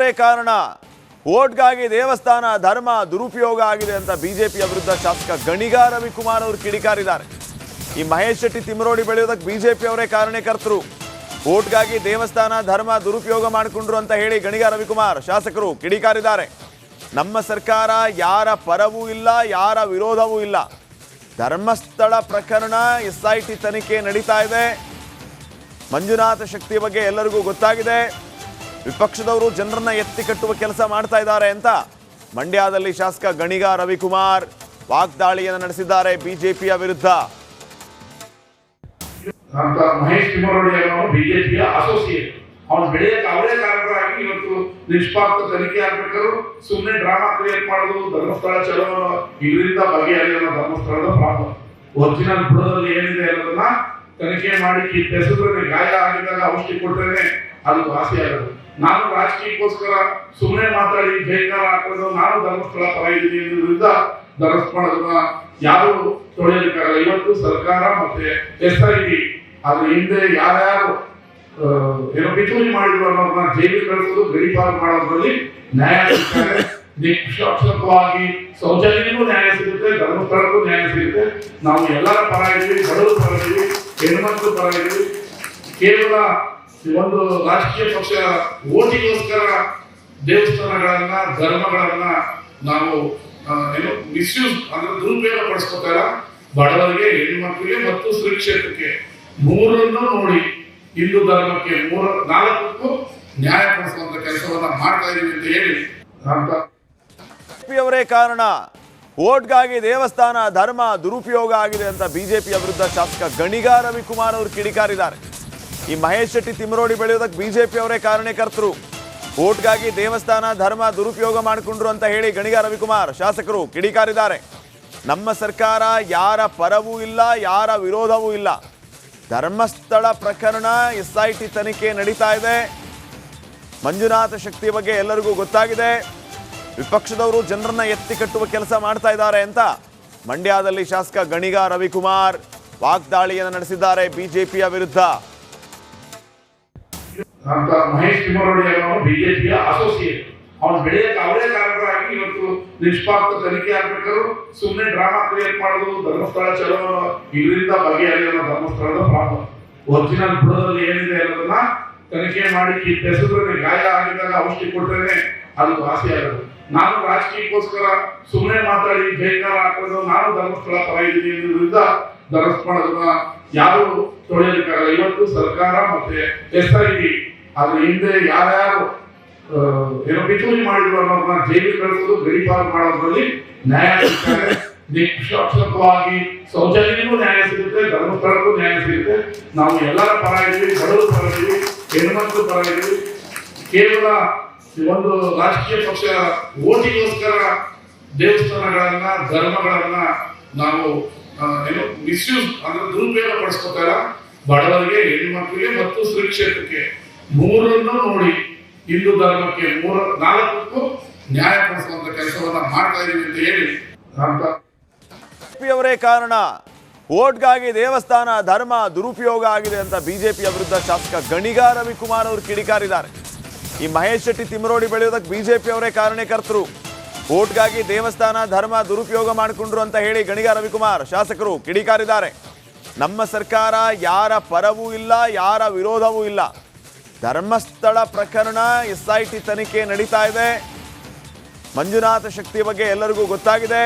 ಅವರೇ ಕಾರಣ. ವೋಟ್ಗಾಗಿ ದೇವಸ್ಥಾನ ಧರ್ಮ ದುರುಪಯೋಗ ಆಗಿದೆ ಅಂತ ಬಿಜೆಪಿಯ ವಿರುದ್ಧ ಶಾಸಕ ಗಣಿಗ ರವಿಕುಮಾರ್ ಅವರು ಕಿಡಿಕಾರಿದ್ದಾರೆ. ಈ ಮಹೇಶ್ ಶೆಟ್ಟಿ ತಿಮರೋಡಿ ಬೆಳೆಯೋದಕ್ಕೆ ಬಿಜೆಪಿ ಅವರೇ ಕಾರಣಕರ್ತರು. ವೋಟ್ಗಾಗಿ ದೇವಸ್ಥಾನ ಧರ್ಮ ದುರುಪಯೋಗ ಮಾಡಿಕೊಂಡ್ರು ಅಂತ ಹೇಳಿ ಗಣಿಗ ರವಿಕುಮಾರ್ ಶಾಸಕರು ಕಿಡಿಕಾರಿದ್ದಾರೆ. ನಮ್ಮ ಸರ್ಕಾರ ಯಾರ ಪರವೂ ಇಲ್ಲ, ಯಾರ ವಿರೋಧವೂ ಇಲ್ಲ. ಧರ್ಮಸ್ಥಳ ಪ್ರಕರಣ SIT ತನಿಖೆ ನಡೀತಾ ಇದೆ. ಮಂಜುನಾಥ ಶಕ್ತಿ ಬಗ್ಗೆ ಎಲ್ಲರಿಗೂ ಗೊತ್ತಾಗಿದೆ. ವಿಪಕ್ಷದವರು ಜನರನ್ನ ಎತ್ತಿ ಕಟ್ಟುವ ಕೆಲಸ ಮಾಡ್ತಾ ಇದ್ದಾರೆ ಅಂತ ಮಂಡ್ಯದಲ್ಲಿ ಶಾಸಕ ಗಣಿಗ ರವಿಕುಮಾರ್ ವಾಗ್ದಾಳಿಯನ್ನು ನಡೆಸಿದ್ದಾರೆ ಬಿಜೆಪಿಯ ವಿರುದ್ಧ. ಮಹೇಶ್ ತಿಮರೋಡಿ ಅವರು ಬಿಜೆಪಿಯ ಅಸೋಸಿಯೇಟ್, ಅವ್ನು ಬೆಳೆಯಕ್ಕೆ ಅವರೇ ಕಾರಣರಾಗಿ ಇವತ್ತು ನಿಷ್ಪಾಕ್ಷ ತನಿಖೆ ಆಗ್ಬೇಕಾದ್ರು ಸುಮ್ಮನೆ ಡ್ರಾಮಾ ಕ್ರಿಯೇಟ್ ಮಾಡೋದು. ಧರ್ಮಸ್ಥಳ ಚಲೋ ಇದರಿಂದ ಬಗೆಹರಿಯಲ್ಲ ಧರ್ಮಸ್ಥಳದ ಪ್ರಾಬ್ಲಮ್. ಒರಿಜಿನಲ್ ಬುಡದಲ್ಲಿ ಏನಿದೆ ಅನ್ನೋದನ್ನ ತನಿಖೆ ಮಾಡಿ ಕಿತ್ತೆಸಿದ್ರೆ ಗಾಯ ಆಗಿದ್ದಾಗ ಔಷಧಿ ಕೊಟ್ರೇನೆ ಅದು ವಾಸಿ ಆಗೋದು. ನಾನು ರಾಜಕೀಯಕ್ಕೋಸ್ಕರ ಸುಮ್ಮನೆ ಮಾತಾಡಿ ಜೈಕಾರ ಹಾಕೋದು, ನಾನು ಧರ್ಮಸ್ಥಳ ಪರ ಇದ್ದೀನಿ ವಿರುದ್ಧ ಧರ್ಮಸ್ಥಳದನ್ನ ಯಾರು ತೊಳೆಯಲಿಕ್ಕಾಗಲ್ಲ. ಇವತ್ತು ಸರ್ಕಾರ ಮತ್ತೆ SIT ಅದ್ರ ಹಿಂದೆ ಯಾರ್ಯಾರು ಏನೋ ಪಿತೂರಿ ಮಾಡಿದ್ರು ಅನ್ನೋದನ್ನ ಜೈಲಿಗೆ ಕಳಿಸೋದು, ಗಡಿಪಾರು ಮಾಡೋದ್ರಲ್ಲಿ ನ್ಯಾಯ ಸಿಗ್ತಾರೆ. ನಿಷ್ಪಕ್ಷಪಾತವಾಗಿ ಶೌಚಾಲಯಕ್ಕೂ ನ್ಯಾಯ ಸಿಗುತ್ತೆ, ಧರ್ಮಸ್ಥಳಕ್ಕೂ ನ್ಯಾಯ ಸಿಗುತ್ತೆ. ನಾವು ಎಲ್ಲರ ಪರ ಇದ್ದೀವಿ, ಬಡವರ ಪರ ಇದ್ದೀವಿ, ಹೆಣ್ಮಕ್ಳು ಪರ ಇದ್ದೀವಿ. ಕೇವಲ ಒಂದು ರಾಜಕೀಯ ಪಕ್ಷ ಓಟಿಗೋಸ್ಕರ ದೇವಸ್ಥಾನಗಳನ್ನ ಧರ್ಮಗಳನ್ನ ನಾವು ಏನು ಮಿಸ್ಯೂಸ್ ಅಂದ್ರೆ ದುರುಪಯೋಗ ಪಡಿಸ್ಕೊತಾರ. ಬಡವರಿಗೆ, ಹೆಣ್ಮಕ್ಳಿಗೆ ಮತ್ತು ಶ್ರೀ ಕ್ಷೇತ್ರಕ್ಕೆ ಮೂರನ್ನು ನೋಡಿ ಹಿಂದೂ ಧರ್ಮಕ್ಕೆ 4ಕ್ಕೂ ನ್ಯಾಯ ಕೊಡಿಸುವಂತ ಕೆಲಸವನ್ನ ಮಾಡ್ತಾ ಇದೀವಿ ಅಂತ ಹೇಳಿ ಅವರೇ ಕಾರಣ. ವೋಟ್ಗಾಗಿ ದೇವಸ್ಥಾನ ಧರ್ಮ ದುರುಪಯೋಗ ಆಗಿದೆ ಅಂತ ಬಿಜೆಪಿಯ ವಿರುದ್ಧ ಶಾಸಕ ಗಣಿಗ ರವಿಕುಮಾರ್ ಅವರು ಕಿಡಿಕಾರಿದ್ದಾರೆ. ಈ ಮಹೇಶ್ ಶೆಟ್ಟಿ ತಿಮರೋಡಿ ಬೆಳೆಯೋದಕ್ಕೆ ಬಿಜೆಪಿ ಅವರೇ ಕಾರಣಕರ್ತರು. ವೋಟ್ಗಾಗಿ ದೇವಸ್ಥಾನ ಧರ್ಮ ದುರುಪಯೋಗ ಮಾಡಿಕೊಂಡ್ರು ಅಂತ ಹೇಳಿ ಗಣಿಗ ರವಿಕುಮಾರ್ ಶಾಸಕರು ಕಿಡಿಕಾರಿದ್ದಾರೆ. ನಮ್ಮ ಸರ್ಕಾರ ಯಾರ ಪರವೂ ಇಲ್ಲ, ಯಾರ ವಿರೋಧವೂ ಇಲ್ಲ. ಧರ್ಮಸ್ಥಳ ಪ್ರಕರಣ SIT ತನಿಖೆ ನಡೀತಾ ಇದೆ. ಮಂಜುನಾಥ ಶಕ್ತಿ ಬಗ್ಗೆ ಎಲ್ಲರಿಗೂ ಗೊತ್ತಾಗಿದೆ. ವಿಪಕ್ಷದವರು ಜನರನ್ನ ಎತ್ತಿ ಕಟ್ಟುವ ಕೆಲಸ ಮಾಡ್ತಾ ಇದ್ದಾರೆ ಅಂತ ಮಂಡ್ಯದಲ್ಲಿ ಶಾಸಕ ಗಣಿಗ ರವಿಕುಮಾರ್ ವಾಗ್ದಾಳಿಯನ್ನು ನಡೆಸಿದ್ದಾರೆ ಬಿಜೆಪಿಯ ವಿರುದ್ಧ. ಮಹೇಶ್ ತಿಮರೋಡಿ ಅವರು ಬಿಜೆಪಿಯ ಅಸೋಸಿಯೇಟ್, ಅವ್ನು ಬೆಳೆಯಕ್ಕೆ ಅವರೇ ಕಾರಣರಾಗಿ ಇವತ್ತು ನಿಷ್ಪಾಕ್ಷ ತನಿಖೆ ಆಗ್ಬೇಕಾದ್ರು ಸುಮ್ಮನೆ ಡ್ರಾಮಾ ಕ್ರಿಯೇಟ್ ಮಾಡೋದು. ಧರ್ಮಸ್ಥಳ ಚಲೋ ಇದರಿಂದ ಬಗೆಹರಿಯಲ್ಲ ಧರ್ಮಸ್ಥಳದ ಪ್ರಾಬ್ಲಮ್. ಒರಿಜಿನಲ್ ಬುಡದಲ್ಲಿ ಏನಿದೆ ಅನ್ನೋದನ್ನ ತನಿಖೆ ಮಾಡಿ ಕಿತ್ತೆಸಿದ್ರೆ ಗಾಯ ಆಗಿದ್ದಾಗ ಔಷಧಿ ಕೊಟ್ರೇನೆ ಅದು ವಾಸಿ ಆಗೋದು. ನಾನು ರಾಜಕೀಯಕ್ಕೋಸ್ಕರ ಸುಮ್ಮನೆ ಮಾತಾಡಿ ಜೈಕಾರ ಹಾಕೋದು, ನಾನು ಧರ್ಮಸ್ಥಳ ಪರ ಇದ್ದೀನಿ ವಿರುದ್ಧ ಧರ್ಮಸ್ಥಳದನ್ನ ಯಾರು ತೊಳೆಯಲಿಕ್ಕಾಗಲ್ಲ. ಇವತ್ತು ಸರ್ಕಾರ ಮತ್ತೆ SIT ಅದ್ರ ಹಿಂದೆ ಯಾರ್ಯಾರು ಏನೋ ಪಿತೂರಿ ಮಾಡಿದ್ರು ಅನ್ನೋದನ್ನ ಜೈಲಿಗೆ ಕಳಿಸೋದು, ಗಡಿಪಾರು ಮಾಡೋದ್ರಲ್ಲಿ ನ್ಯಾಯ ಸಿಗ್ತಾರೆ. ನಿಷ್ಪಕ್ಷಪಾತವಾಗಿ ಶೌಚಾಲಯಕ್ಕೂ ನ್ಯಾಯ ಸಿಗುತ್ತೆ, ಧರ್ಮಸ್ಥಳಕ್ಕೂ ನ್ಯಾಯ ಸಿಗುತ್ತೆ. ನಾವು ಎಲ್ಲರ ಪರ ಇದ್ದೀವಿ, ಬಡವರ ಪರ ಇದ್ದೀವಿ, ಹೆಣ್ಮಕ್ಳು ಪರ ಇದ್ದೀವಿ. ಕೇವಲ ಒಂದು ರಾಜಕೀಯ ಪಕ್ಷ ಓಟಿಗೋಸ್ಕರ ದೇವಸ್ಥಾನಗಳನ್ನ ಧರ್ಮಗಳನ್ನ ನಾವು ಏನು ಮಿಸ್ಯೂಸ್ ಅಂದ್ರೆ ದುರುಪಯೋಗ ಪಡಿಸ್ಕೊತಾರ. ಬಡವರಿಗೆ, ಹೆಣ್ಮಕ್ಳಿಗೆ ಮತ್ತು ಶ್ರೀ ಕ್ಷೇತ್ರಕ್ಕೆ ಮೂರನ್ನು ನೋಡಿ ಹಿಂದೂ ಧರ್ಮಕ್ಕೆ 4ಕ್ಕೂ ನ್ಯಾಯ ಕೊಡಿಸುವಂತ ಕೆಲಸವನ್ನ ಮಾಡ್ತಾ ಇದೀವಿ ಅಂತ ಹೇಳಿ ಅವರೇ ಕಾರಣ. ವೋಟ್ಗಾಗಿ ದೇವಸ್ಥಾನ ಧರ್ಮ ದುರುಪಯೋಗ ಆಗಿದೆ ಅಂತ ಬಿಜೆಪಿಯ ವಿರುದ್ಧ ಶಾಸಕ ಗಣಿಗ ರವಿಕುಮಾರ್ ಅವರು ಕಿಡಿಕಾರಿದ್ದಾರೆ. ಈ ಮಹೇಶ್ ಶೆಟ್ಟಿ ತಿಮರೋಡಿ ಬೆಳೆಯೋದಕ್ಕೆ ಬಿಜೆಪಿ ಅವರೇ ಕಾರಣಕರ್ತರು. ವೋಟ್ಗಾಗಿ ದೇವಸ್ಥಾನ ಧರ್ಮ ದುರುಪಯೋಗ ಮಾಡಿಕೊಂಡ್ರು ಅಂತ ಹೇಳಿ ಗಣಿಗ ರವಿಕುಮಾರ್ ಶಾಸಕರು ಕಿಡಿಕಾರಿದ್ದಾರೆ. ನಮ್ಮ ಸರ್ಕಾರ ಯಾರ ಪರವೂ ಇಲ್ಲ, ಯಾರ ವಿರೋಧವೂ ಇಲ್ಲ. ಧರ್ಮಸ್ಥಳ ಪ್ರಕರಣ SIT ತನಿಖೆ ನಡೀತಾ ಇದೆ. ಮಂಜುನಾಥ ಶಕ್ತಿ ಬಗ್ಗೆ ಎಲ್ಲರಿಗೂ ಗೊತ್ತಾಗಿದೆ.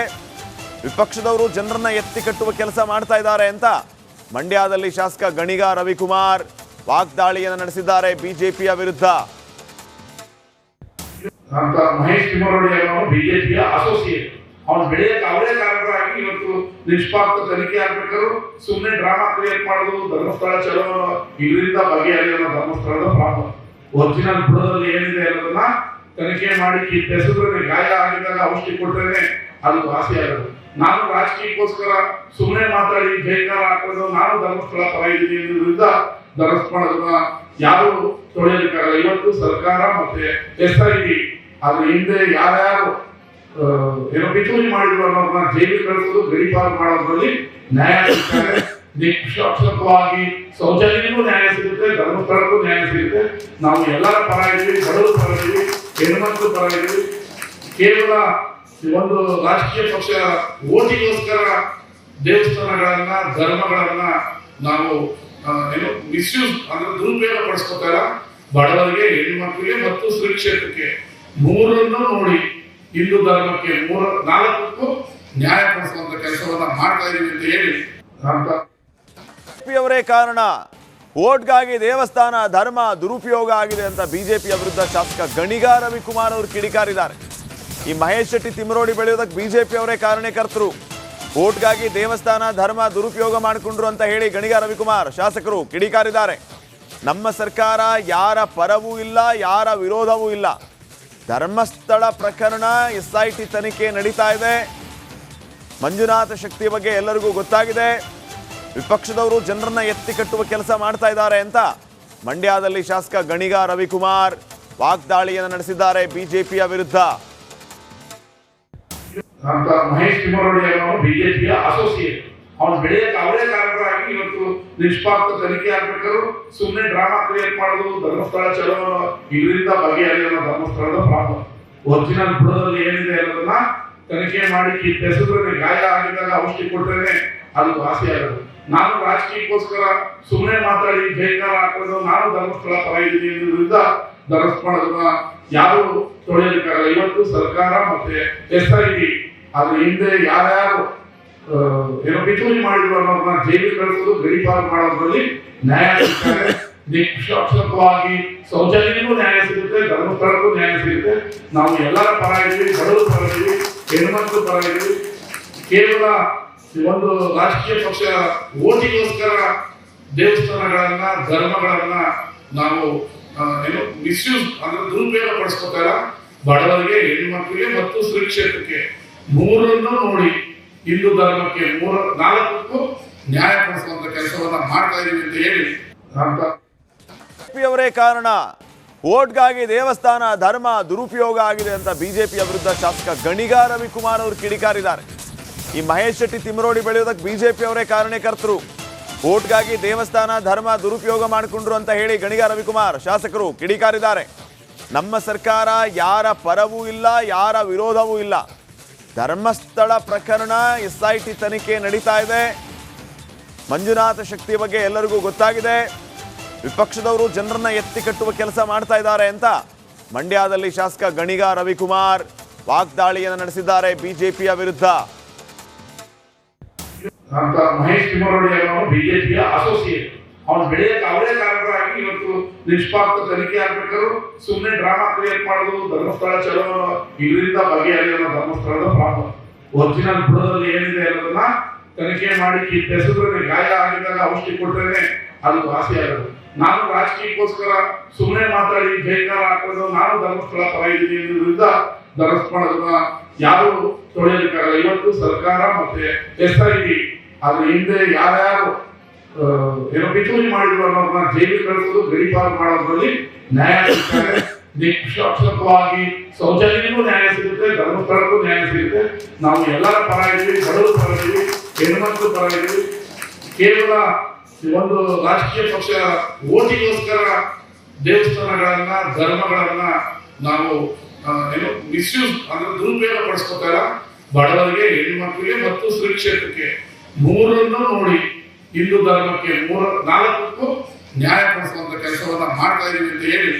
ವಿಪಕ್ಷದವರು ಜನರನ್ನ ಎತ್ತಿ ಕಟ್ಟುವ ಕೆಲಸ ಮಾಡ್ತಾ ಇದ್ದಾರೆ ಅಂತ ಮಂಡ್ಯದಲ್ಲಿ ಶಾಸಕ ಗಣಿಗ ರವಿಕುಮಾರ್ ವಾಗ್ದಾಳಿಯನ್ನು ನಡೆಸಿದ್ದಾರೆ ಬಿಜೆಪಿಯ ವಿರುದ್ಧ. ಮಹೇಶ್ ತಿಮರೋಡಿ ಅವರು ಬಿಜೆಪಿಯ ಅಸೋಸಿಯೇಟ್, ಅವ್ನು ಬೆಳೆಯಕ್ಕೆ ಅವರೇ ಕಾರಣರಾಗಿ ಇವತ್ತು ನಿಷ್ಪಾಕ್ಷ ತನಿಖೆ ಆಗ್ಬೇಕಾದ್ರು ಸುಮ್ಮನೆ ಡ್ರಾಮಾ ಕ್ರಿಯೇಟ್ ಮಾಡೋದು. ಧರ್ಮಸ್ಥಳ ಚಲೋ ಇದರಿಂದ ಬಗೆಹರಿಯಲ್ಲ ಧರ್ಮಸ್ಥಳದ ಪ್ರಾಬ್ಲಮ್. ಒರಿಜಿನಲ್ ಬುಡದಲ್ಲಿ ಏನಿದೆ ಅನ್ನೋದನ್ನ ತನಿಖೆ ಮಾಡಿ ಕಿತ್ತೆಸಿದ್ರೆ ಗಾಯ ಆಗಿದ್ದಾಗ ಔಷಧಿ ಕೊಟ್ರೇನೆ ಅದು ವಾಸಿ ಆಗೋದು. ನಾನು ರಾಜಕೀಯಕ್ಕೋಸ್ಕರ ಸುಮ್ಮನೆ ಮಾತಾಡಿ ಜೈಕಾರ ಹಾಕೋದು, ನಾನು ಧರ್ಮಸ್ಥಳ ಪರ ಇದ್ದೀನಿ ವಿರುದ್ಧ ಧರ್ಮಸ್ಥಳದನ್ನ ಯಾರು ತೊಳೆಯಲಿಕ್ಕಾಗಲ್ಲ. ಇವತ್ತು ಸರ್ಕಾರ ಮತ್ತೆ SIT ಅದ್ರ ಹಿಂದೆ ಯಾರ್ಯಾರು ಏನೋ ಪಿತೂರಿ ಮಾಡಿದ್ರು ಅನ್ನೋದನ್ನ ಜೈಲಿಗೆ ಕಳಿಸೋದು, ಗಡಿಪಾರು ಮಾಡೋದ್ರಲ್ಲಿ ನ್ಯಾಯ ಸಿಗ್ತಾರೆ. ನಿಷ್ಪಕ್ಷಪಾತವಾಗಿ ಶೌಚಾಲಯಕ್ಕೂ ನ್ಯಾಯ ಸಿಗುತ್ತೆ, ಧರ್ಮಸ್ಥಳಕ್ಕೂ ನ್ಯಾಯ ಸಿಗುತ್ತೆ. ನಾವು ಎಲ್ಲರ ಪರ ಇದ್ದೀವಿ, ಬಡವರ ಪರ ಇದ್ದೀವಿ, ಹೆಣ್ಮಕ್ಳು ಪರ ಇದೀವಿ. ಕೇವಲ ಒಂದು ರಾಜಕೀಯ ಪಕ್ಷ ಓಟಿಗೋಸ್ಕರ ದೇವಸ್ಥಾನಗಳನ್ನ ಧರ್ಮಗಳನ್ನ ನಾವು ಮಿಸ್ಯೂಸ್ ಅಂದ್ರೆ ದುರುಪಯೋಗ ಪಡಿಸ್ಕೊತಾರ. ಬಡವರಿಗೆ, ಹೆಣ್ಮಕ್ಳಿಗೆ ಮತ್ತು ಶ್ರೀ ಕ್ಷೇತ್ರಕ್ಕೆ ಮೂರನ್ನು ನೋಡಿ ಹಿಂದೂ ಧರ್ಮಕ್ಕೆ ನಾಲ್ಕಕ್ಕೂ ನ್ಯಾಯ ಕೊಡಿಸುವಂತ ಕೆಲಸವನ್ನ ಮಾಡ್ತಾ ಇದೀವಿ ಅಂತ ಹೇಳಿ ಅವರೇ ಕಾರಣ. ವೋಟ್ಗಾಗಿ ದೇವಸ್ಥಾನ ಧರ್ಮ ದುರುಪಯೋಗ ಆಗಿದೆ ಅಂತ ಬಿಜೆಪಿಯ ವಿರುದ್ಧ ಶಾಸಕ ಗಣಿಗ ರವಿಕುಮಾರ್ ಅವರು ಕಿಡಿಕಾರಿದ್ದಾರೆ. ಈ ಮಹೇಶ್ ಶೆಟ್ಟಿ ತಿಮರೋಡಿ ಬೆಳೆಯೋದಕ್ಕೆ ಬಿಜೆಪಿ ಅವರೇ ಕಾರಣಕರ್ತರು. ವೋಟ್ಗಾಗಿ ದೇವಸ್ಥಾನ ಧರ್ಮ ದುರುಪಯೋಗ ಮಾಡಿಕೊಂಡ್ರು ಅಂತ ಹೇಳಿ ಗಣಿಗ ರವಿಕುಮಾರ್ ಶಾಸಕರು ಕಿಡಿಕಾರಿದ್ದಾರೆ. ನಮ್ಮ ಸರ್ಕಾರ ಯಾರ ಪರವೂ ಇಲ್ಲ, ಯಾರ ವಿರೋಧವೂ ಇಲ್ಲ. ಧರ್ಮಸ್ಥಳ ಪ್ರಕರಣ SIT ತನಿಖೆ ನಡೀತಾ ಇದೆ. ಮಂಜುನಾಥ ಶಕ್ತಿ ಬಗ್ಗೆ ಎಲ್ಲರಿಗೂ ಗೊತ್ತಾಗಿದೆ. ವಿಪಕ್ಷದವರು ಜನರನ್ನ ಎತ್ತಿ ಕಟ್ಟುವ ಕೆಲಸ ಮಾಡ್ತಾ ಇದ್ದಾರೆ ಅಂತ ಮಂಡ್ಯದಲ್ಲಿ ಶಾಸಕ ಗಣಿಗ ರವಿಕುಮಾರ್ ವಾಗ್ದಾಳಿಯನ್ನು ನಡೆಸಿದ್ದಾರೆ ಬಿಜೆಪಿಯ ವಿರುದ್ಧ. ಮಹೇಶ್ ತಿಮರೋಡಿ ಅವರು ಬಿಜೆಪಿಯ ಅಸೋಸಿಯೇಟ್, ಅವ್ನು ಬೆಳೆಯಕ್ಕೆ ಅವರೇ ಕಾರಣರಾಗಿ ಇವತ್ತು ನಿಷ್ಪಾಕ್ಷ ತನಿಖೆ ಆಗ್ಬೇಕಾದ್ರು ಸುಮ್ಮನೆ ಡ್ರಾಮಾ ಕ್ರಿಯೇಟ್ ಮಾಡೋದು, ಧರ್ಮಸ್ಥಳ ಚಲೋ ಇದರಿಂದ ಬಗೆಹರಿಯಲ್ಲ. ಧರ್ಮಸ್ಥಳದ ಪ್ರಾಬ್ಲಮ್ ಒರಿಜಿನಲ್ ಬುಡದಲ್ಲಿ ಏನಿದೆ ಅನ್ನೋದನ್ನ ತನಿಖೆ ಮಾಡಿ ಕೆಸದ್ರೆ ಗಾಯ ಆಗಿದ್ದಾಗ ಔಷಧಿ ಕೊಟ್ಟರೆ ಅದು ವಾಸಿ ಆಗೋದು. ನಾನು ರಾಜಕೀಯಕ್ಕೋಸ್ಕರ ಸುಮ್ಮನೆ ಮಾತಾಡಿ ಜೈಕಾರ ಹಾಕೋದು, ನಾನು ಧರ್ಮಸ್ಥಳ ಪರ ಇದ್ದೀನಿ ವಿರುದ್ಧ ಧರ್ಮಸ್ಥಳದನ್ನ ಯಾರು ತೊಳೆಯಲಿಕ್ಕಾಗಲ್ಲ. ಇವತ್ತು ಸರ್ಕಾರ ಮತ್ತೆ SIT ಅದ್ರ ಹಿಂದೆ ಯಾರ್ಯಾರು ಪಿತೂರಿ ಮಾಡಿದ್ರು ಅನ್ನೋದನ್ನ ಜೈಲಿಗೆ ಕಳಿಸೋದು, ಗಡಿಪಾರು ಮಾಡೋದ್ರಲ್ಲಿ ನ್ಯಾಯ ಸಿಗ್ತಾರೆ. ನಿಷ್ಪಕ್ಷಪಾತವಾಗಿ ಶೌಚಾಲಯಕ್ಕೂ ನ್ಯಾಯ ಸಿಗುತ್ತೆ, ಧರ್ಮಸ್ಥಳಕ್ಕೂ ನ್ಯಾಯ ಸಿಗುತ್ತೆ. ನಾವು ಎಲ್ಲರ ಪರ ಇದ್ದೀವಿ, ಬಡವರು ಪರ ಇದ್ದೀವಿ, ಹೆಣ್ಮಕ್ಳು ಪರ ಇದ್ದೀವಿ. ಕೇವಲ ಒಂದು ರಾಜಕೀಯ ಪಕ್ಷ ಓಟಿಗೋಸ್ಕರ ದೇವಸ್ಥಾನಗಳನ್ನ ಧರ್ಮಗಳನ್ನ ನಾವು ಮಿಸ್ಯೂಸ್ ಅಂದ್ರೆ ದುರುಪಯೋಗ ಪಡಿಸ್ಕೊತಾರ. ಬಡವರಿಗೆ, ಹೆಣ್ಮಕ್ಳಿಗೆ ಮತ್ತು ಶ್ರೀ ಕ್ಷೇತ್ರಕ್ಕೆ ಮೂರನ್ನು ನೋಡಿ ಹಿಂದೂ ಧರ್ಮಕ್ಕೆ ನಾಲ್ಕಕ್ಕೂ ನ್ಯಾಯ ಕೊಡಿಸುವಂತ ಕೆಲಸವನ್ನ ಮಾಡ್ತಾ ಇದೀವಿ ಅಂತ ಹೇಳಿ ಅವರೇ ಕಾರಣ. ವೋಟ್ಗಾಗಿ ದೇವಸ್ಥಾನ ಧರ್ಮ ದುರುಪಯೋಗ ಆಗಿದೆ ಅಂತ ಬಿಜೆಪಿಯ ವಿರುದ್ಧ ಶಾಸಕ ಗಣಿಗ ರವಿಕುಮಾರ್ ಅವರು ಕಿಡಿಕಾರಿದ್ದಾರೆ. ಈ ಮಹೇಶ್ ಶೆಟ್ಟಿ ತಿಮರೋಡಿ ಬೆಳೆಯೋದಕ್ಕೆ ಬಿಜೆಪಿ ಅವರೇ ಕಾರಣಕರ್ತರು. ವೋಟ್ಗಾಗಿ ದೇವಸ್ಥಾನ ಧರ್ಮ ದುರುಪಯೋಗ ಮಾಡಿಕೊಂಡ್ರು ಅಂತ ಹೇಳಿ ಗಣಿಗ ರವಿಕುಮಾರ್ ಶಾಸಕರು ಕಿಡಿಕಾರಿದ್ದಾರೆ. ನಮ್ಮ ಸರ್ಕಾರ ಯಾರ ಪರವೂ ಇಲ್ಲ, ಯಾರ ವಿರೋಧವೂ ಇಲ್ಲ. ಧರ್ಮಸ್ಥಳ ಪ್ರಕರಣ SIT ತನಿಖೆ ನಡೀತಾ ಇದೆ. ಮಂಜುನಾಥ ಶಕ್ತಿ ಬಗ್ಗೆ ಎಲ್ಲರಿಗೂ ಗೊತ್ತಾಗಿದೆ. ವಿಪಕ್ಷದವರು ಜನರನ್ನ ಎತ್ತಿ ಕಟ್ಟುವ ಕೆಲಸ ಮಾಡ್ತಾ ಇದ್ದಾರೆ ಅಂತ ಮಂಡ್ಯದಲ್ಲಿ ಶಾಸಕ ಗಣಿಗ ರವಿಕುಮಾರ್ ವಾಗ್ದಾಳಿಯನ್ನು ನಡೆಸಿದ್ದಾರೆ ಬಿಜೆಪಿಯ ವಿರುದ್ಧ. ಮಹೇಶ್ ತಿಮರೋಡಿ ಅವರು ಬಿಜೆಪಿಯ ಅಸೋಸಿಯೇಟ್, ಅವ್ನು ಬೆಳೆಯಕ್ಕೆ ಅವರೇ ಕಾರಣರಾಗಿ ಇವತ್ತು ನಿಷ್ಪಾಕ್ಷ ತನಿಖೆ ಆಗ್ಬೇಕಾದ್ರು ಸುಮ್ಮನೆ ಡ್ರಾಮಾ ಕ್ರಿಯೇಟ್ ಮಾಡೋದು, ಧರ್ಮಸ್ಥಳ ಚಲೋ ಇದರಿಂದ ಬಗೆಹರಿಯಲ್ಲ. ಧರ್ಮಸ್ಥಳದ ಪ್ರಾಬ್ಲಮ್ ಒರಿಜಿನಲ್ ಬುಡದಲ್ಲಿ ಏನಿದೆ ಅನ್ನೋದನ್ನ ತನಿಖೆ ಮಾಡಿ ಕೆಸದ್ರೆ ಗಾಯ ಆಗಿದ್ದಾಗ ಔಷಧಿ ಕೊಟ್ಟರೆ ಅದು ವಾಸಿ ಆಗೋದು. ನಾನು ರಾಜಕೀಯಕ್ಕೋಸ್ಕರ ಸುಮ್ಮನೆ ಮಾತಾಡಿ ಜೈಕಾರ ಹಾಕೋದು, ನಾನು ಧರ್ಮಸ್ಥಳ ಪರ ಇದ್ದೀನಿ ವಿರುದ್ಧ ಧರ್ಮಸ್ಥಳದನ್ನ ಯಾರು ತೊಳೆಯಲಿಕ್ಕಾಗಲ್ಲ. ಇವತ್ತು ಸರ್ಕಾರ ಮತ್ತೆ SIT ಅದ್ರ ಹಿಂದೆ ಯಾರ್ಯಾರು ಪಿತೂರಿ ಮಾಡಿದ್ರು ಅನ್ನೋದನ್ನ ಜೈಲಿಗೆ ಕಳಿಸೋದು, ಗಡಿಪಾರು ಮಾಡೋದ್ರಲ್ಲಿ ನ್ಯಾಯ ಸಿಗ್ತಾರೆ. ನಿಷ್ಪಕ್ಷಪಾತವಾಗಿ ಶೌಚಾಲಯಕ್ಕೂ ನ್ಯಾಯ ಸಿಗುತ್ತೆ, ಧರ್ಮಸ್ಥಳಕ್ಕೂ ನ್ಯಾಯ ಸಿಗುತ್ತೆ. ನಾವು ಎಲ್ಲರ ಪರ ಇದ್ದೀವಿ, ಬಡವರು ಪರ ಇದ್ದೀವಿ, ಹೆಣ್ಮಕ್ಳು ಪರ ಇದ್ದೀವಿ. ಕೇವಲ ಒಂದು ರಾಜಕೀಯ ಪಕ್ಷ ಓಟಿಗೋಸ್ಕರ ದೇವಸ್ಥಾನಗಳನ್ನ ಧರ್ಮಗಳನ್ನ ನಾವು ಮಿಸ್ಯೂಸ್ ಅಂದ್ರೆ ದುರುಪಯೋಗ ಪಡಿಸ್ಕೊತಾರ. ಬಡವರಿಗೆ, ಹೆಣ್ಮಕ್ಳಿಗೆ ಮತ್ತು ಶ್ರೀ ಕ್ಷೇತ್ರಕ್ಕೆ ಮೂರನ್ನು ನೋಡಿ ಹಿಂದೂ ಧರ್ಮಕ್ಕೆ ನಾಲ್ಕಕ್ಕೂ ನ್ಯಾಯ ಕೊಡಿಸುವಂತ ಕೆಲಸವನ್ನ ಮಾಡ್ತಾ ಇದೀವಿ ಅಂತ ಹೇಳಿ